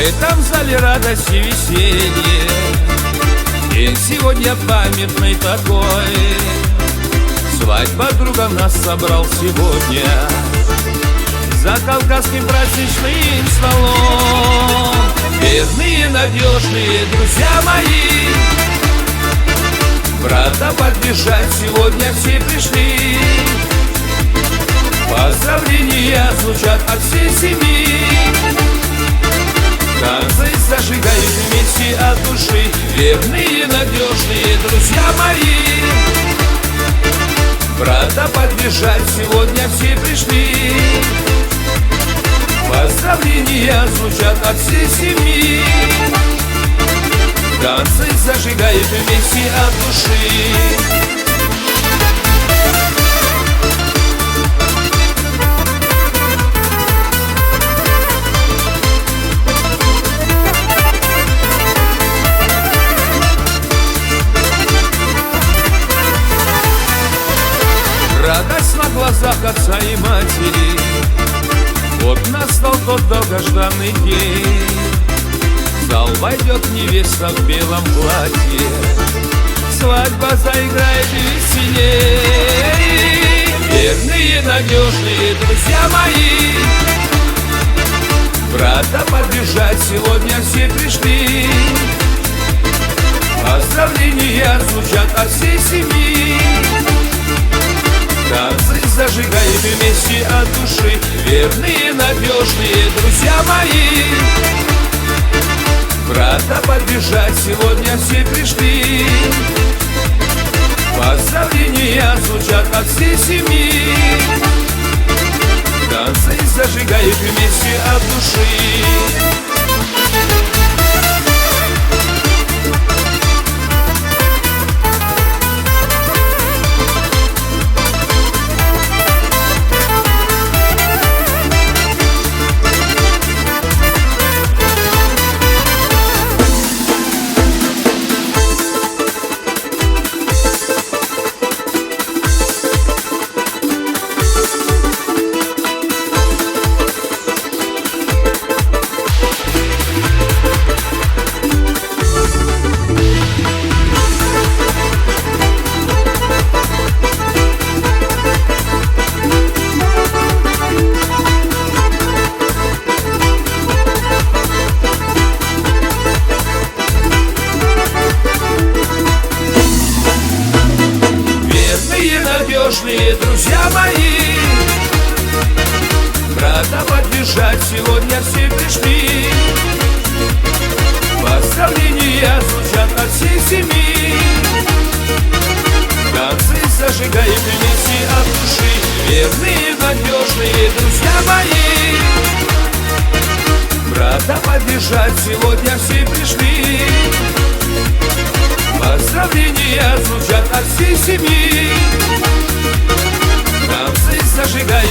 этом зале радость и веселье. День сегодня памятный такой, свадьба друга нас собрал сегодня за кавказским праздничным столом. Верные, надежные друзья мои, брата поддержать сегодня все пришли. Поздравления звучат от всей семьи, танцы зажигают вместе от души. Верные, надежные друзья мои, брата поддержать сегодня все пришли. Поздравления звучат от всей семьи, танцы зажигают вместе от души. Радость на глазах отца и матери, вот настал тот долгожданный день. В зал войдет невеста в белом платье, свадьба заиграет веселей. Верные, надежные друзья мои, брата поддержать сегодня все пришли. Поздравления звучат от всей семьи, танцы зажигают вместе от души. Верные, надежные друзья мои, брата поддержать сегодня все пришли. Поздравления звучат от всей семьи, танцы зажигают вместе от души. Надежные друзья мои, брата поддержать сегодня все пришли. Поздравления звучат от всей семьи, танцы зажигают вместе от души. Верные, надежные друзья мои, брата поддержать сегодня все пришли. Поздравления звучат от всей семьи, танцы зажигают